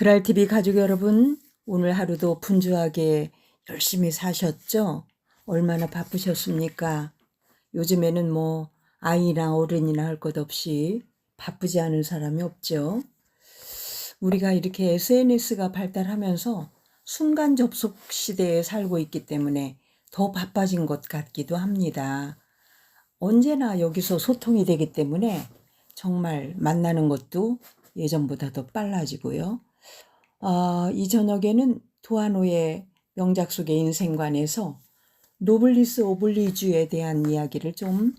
그랄TV 가족 여러분, 오늘 하루도 분주하게 열심히 사셨죠? 얼마나 바쁘셨습니까? 요즘에는 뭐 아이나 어른이나 할 것 없이 바쁘지 않은 사람이 없죠. 우리가 이렇게 SNS가 발달하면서 순간 접속 시대에 살고 있기 때문에 더 바빠진 것 같기도 합니다. 언제나 여기서 소통이 되기 때문에 정말 만나는 것도 예전보다 더 빨라지고요. 이 저녁에는 도하노의 명작 속의 인생관에서 노블리스 오블리주에 대한 이야기를 좀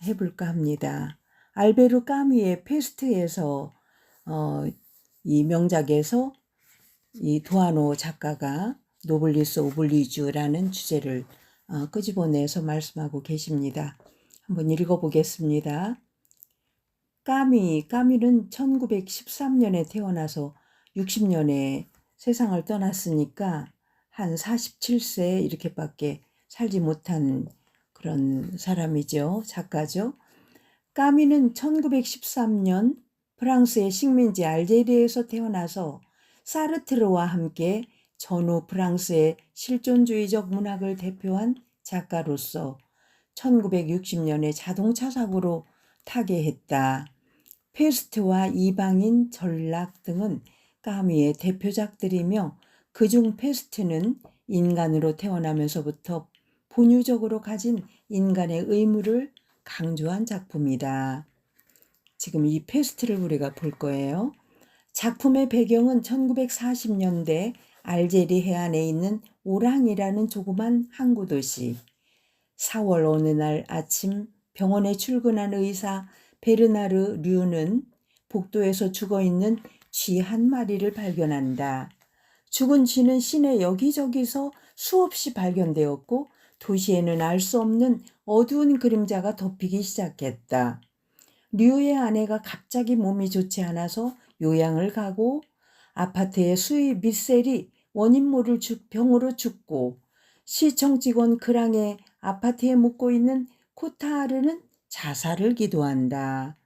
해볼까 합니다. 알베르 까뮈의 페스트에서 이 명작에서 이 도하노 작가가 노블리스 오블리주라는 주제를 끄집어내서 말씀하고 계십니다. 한번 읽어보겠습니다. 까뮈는 1913년에 태어나서 60년에 세상을 떠났으니까 한 47세 이렇게밖에 살지 못한 그런 사람이죠. 작가죠. 까뮈는 1913년 프랑스의 식민지 알제리에서 태어나서 사르트르와 함께 전후 프랑스의 실존주의적 문학을 대표한 작가로서 1960년에 자동차 사고로 타계했다. 페스트와 이방인 전락 등은 까뮈의 대표작들이며 그중 페스트는 인간으로 태어나면서부터 본유적으로 가진 인간의 의무를 강조한 작품이다. 지금 이 페스트를 우리가 볼 거예요. 작품의 배경은 1940년대 알제리 해안에 있는 오랑이라는 조그만 항구 도시. 4월 어느 날 아침 병원에 출근한 의사 베르나르 류는 복도에서 죽어있는 쥐 한 마리를 발견한다. 죽은 쥐는 시내 여기저기서 수없이 발견되었고 도시에는 알 수 없는 어두운 그림자가 덮이기 시작했다. 류의 아내가 갑자기 몸이 좋지 않아서 요양을 가고 아파트의 수의 미셀이 원인 모를 병으로 죽고 시청 직원 그랑의 아파트에 묵고 있는 코타르는 자살을 기도한다.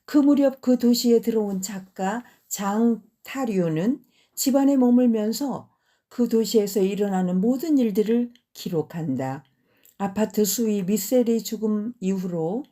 그 무렵 그 도시에 들어온 작가 장 타류는 집안에 머물면서 그 도시에서 일어나는 모든 일들을 기록한다. 아파트 수의 미셀의 죽음 이후로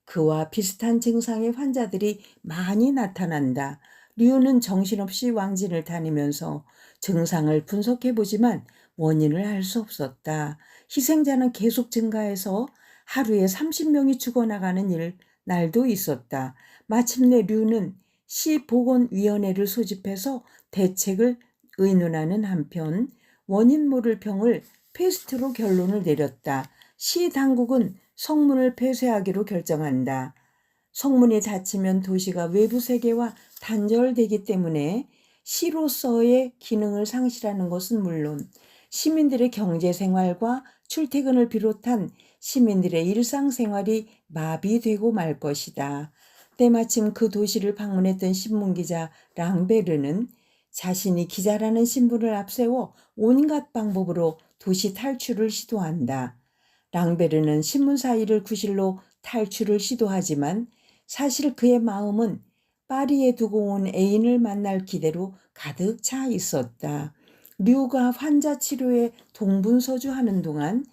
그와 비슷한 증상의 환자들이 많이 나타난다. 류는 정신없이 왕진을 다니면서 증상을 분석해보지만 원인을 알 수 없었다. 희생자는 계속 증가해서 하루에 30명이 죽어나가는 날도 있었다. 마침내 류는 시보건위원회를 소집해서 대책을 의논하는 한편 원인 모를 병을 페스트로 결론을 내렸다. 시 당국은 성문을 폐쇄하기로 결정한다. 성문이 닫히면 도시가 외부 세계와 단절되기 때문에 시로서의 기능을 상실하는 것은 물론 시민들의 경제생활과 출퇴근을 비롯한 시민들의 일상생활이 마비되고 말 것이다. 때마침 그 도시를 방문했던 신문기자 랑베르는 자신이 기자라는 신분을 앞세워 온갖 방법으로 도시 탈출을 시도한다. 랑베르는 신문사 일을 구실로 탈출을 시도하지만 사실 그의 마음은 파리에 두고 온 애인을 만날 기대로 가득 차 있었다. 류가 환자 치료에 동분서주하는 동안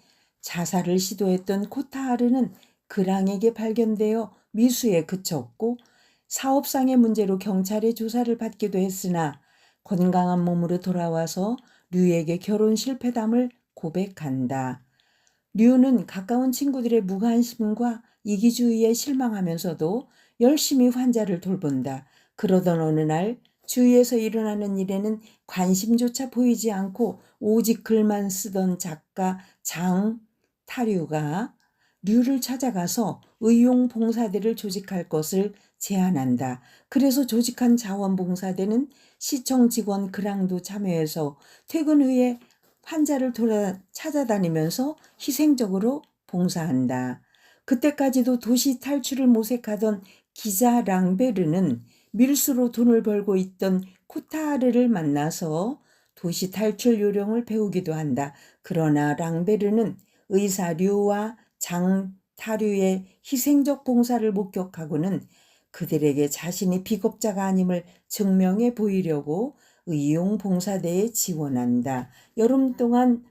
자살을 시도했던 코타하르는 그랑에게 발견되어 미수에 그쳤고 사업상의 문제로 경찰의 조사를 받기도 했으나 건강한 몸으로 돌아와서 류에게 결혼 실패담을 고백한다. 류는 가까운 친구들의 무관심과 이기주의에 실망하면서도 열심히 환자를 돌본다. 그러던 어느 날 주위에서 일어나는 일에는 관심조차 보이지 않고 오직 글만 쓰던 작가 장 타류가 류를 찾아가서 의용봉사대를 조직할 것을 제안한다. 그래서 조직한 자원봉사대는 시청 직원 그랑도 참여해서 퇴근 후에 환자를 찾아다니면서 희생적으로 봉사한다. 그때까지도 도시 탈출을 모색하던 기자 랑베르는 밀수로 돈을 벌고 있던 코타르를 만나서 도시 탈출 요령을 배우기도 한다. 그러나 랑베르는 의사 류와 장타류의 희생적 봉사를 목격하고는 그들에게 자신이 비겁자가 아님을 증명해 보이려고 의용봉사대에 지원한다. 여름 동안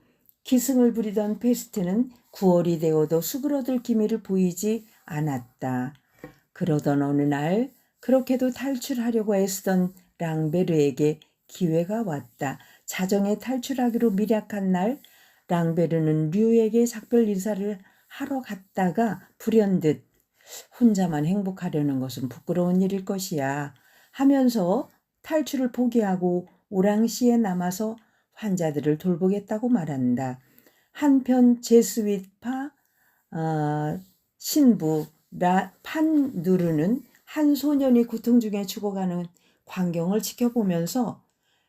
기승을 부리던 페스트는 9월이 되어도 수그러들 기미를 보이지 않았다. 그러던 어느 날 그렇게도 탈출하려고 애쓰던 랑베르에게 기회가 왔다. 자정에 탈출하기로 미략한 날 랑베르는 류에게 작별 인사를 하러 갔다가 불현듯 혼자만 행복하려는 것은 부끄러운 일일 것이야 하면서 탈출을 포기하고 오랑시에 남아서 환자들을 돌보겠다고 말한다. 한편 제스윗파 신부 판누르는 한 소년이 고통 중에 죽어가는 광경을 지켜보면서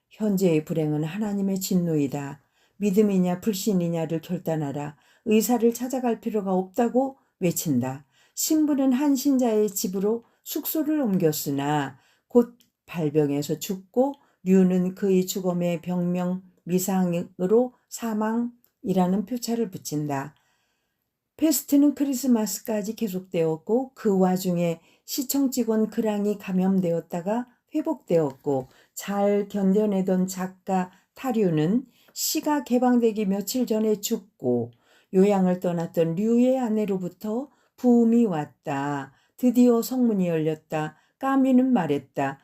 현재의 불행은 하나님의 진노이다. 믿음이냐 불신이냐를 결단하라. 의사를 찾아갈 필요가 없다고 외친다. 신부는 한 신자의 집으로 숙소를 옮겼으나 곧 발병해서 죽고 류는 그의 죽음의 병명 미상으로 사망이라는 표차를 붙인다. 페스트는 크리스마스까지 계속되었고 그 와중에 시청 직원 그랑이 감염되었다가 회복되었고 잘 견뎌내던 작가 타류는 시가 개방되기 며칠 전에 죽고 요양을 떠났던 류의 아내로부터 부음이 왔다. 드디어 성문이 열렸다. 까미는 말했다.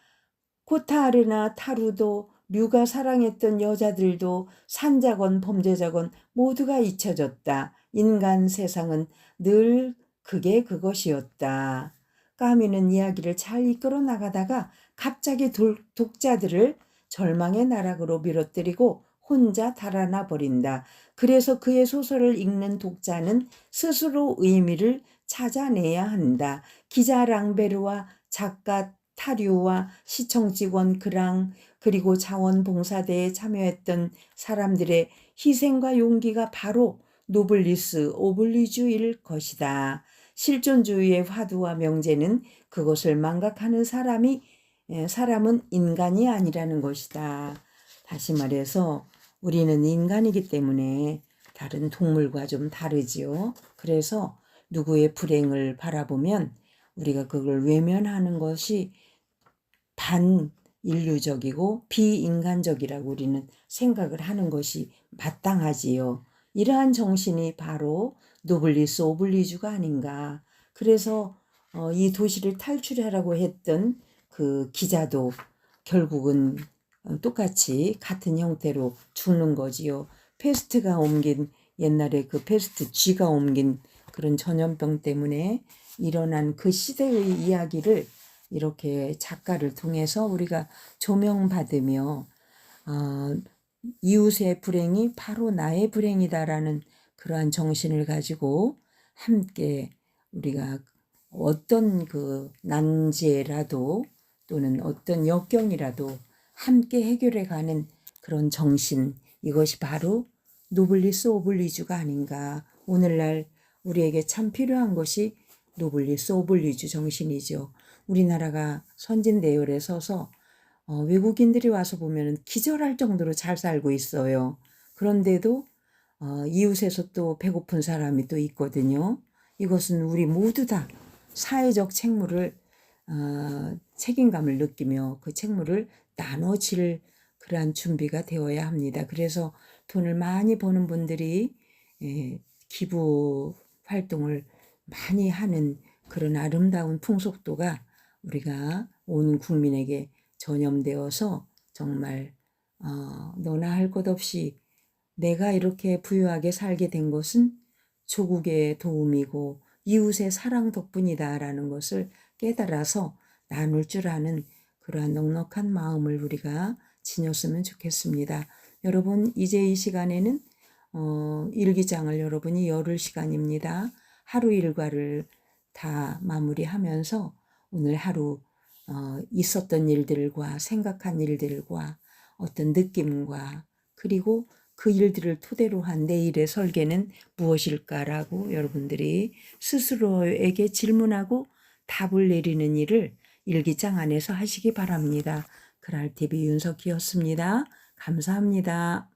코타르나 타루도 류가 사랑했던 여자들도 산자건 범죄자건 모두가 잊혀졌다. 인간 세상은 늘 그게 그것이었다. 까미는 이야기를 잘 이끌어 나가다가 갑자기 독자들을 절망의 나락으로 밀어뜨리고 혼자 달아나 버린다. 그래서 그의 소설을 읽는 독자는 스스로 의미를 찾아내야 한다. 기자 랑베르와 작가 타류와 시청 직원 그랑 그리고 자원봉사대에 참여했던 사람들의 희생과 용기가 바로 노블리스 오블리주일 것이다. 실존주의의 화두와 명제는 그것을 망각하는 사람은 인간이 아니라는 것이다. 다시 말해서 우리는 인간이기 때문에 다른 동물과 좀 다르지요. 그래서 누구의 불행을 바라보면 우리가 그걸 외면하는 것이 반인류적이고 비인간적이라고 우리는 생각을 하는 것이 마땅하지요. 이러한 정신이 바로 노블리스 오블리주가 아닌가. 그래서 이 도시를 탈출하라고 했던 그 기자도 결국은 똑같이 같은 형태로 죽는 거지요. 페스트가 옮긴 옛날에 그 페스트 쥐가 옮긴 그런 전염병 때문에 일어난 그 시대의 이야기를 이렇게 작가를 통해서 우리가 조명받으며 이웃의 불행이 바로 나의 불행이다라는 그러한 정신을 가지고 함께 우리가 어떤 그 난제라도 또는 어떤 역경이라도 함께 해결해 가는 그런 정신, 이것이 바로 노블리스 오블리주가 아닌가. 오늘날 우리에게 참 필요한 것이 노블리스 오블리주 정신이죠. 우리나라가 선진대열에 서서 외국인들이 와서 보면 기절할 정도로 잘 살고 있어요. 그런데도 이웃에서 또 배고픈 사람이 또 있거든요. 이것은 우리 모두 다 사회적 책무를 책임감을 느끼며 그 책무를 나눠질 그러한 준비가 되어야 합니다. 그래서 돈을 많이 버는 분들이 기부 활동을 많이 하는 그런 아름다운 풍속도가 우리가 온 국민에게 전염되어서 정말 너나 할 것 없이 내가 이렇게 부유하게 살게 된 것은 조국의 도움이고 이웃의 사랑 덕분이다라는 것을 깨달아서 나눌 줄 아는 그러한 넉넉한 마음을 우리가 지녔으면 좋겠습니다. 여러분, 이제 이 시간에는 일기장을 여러분이 열을 시간입니다. 하루 일과를 다 마무리하면서 오늘 하루 있었던 일들과 생각한 일들과 어떤 느낌과 그리고 그 일들을 토대로 한 내일의 설계는 무엇일까라고 여러분들이 스스로에게 질문하고 답을 내리는 일을 일기장 안에서 하시기 바랍니다. 그랄TV 윤석희였습니다. 감사합니다.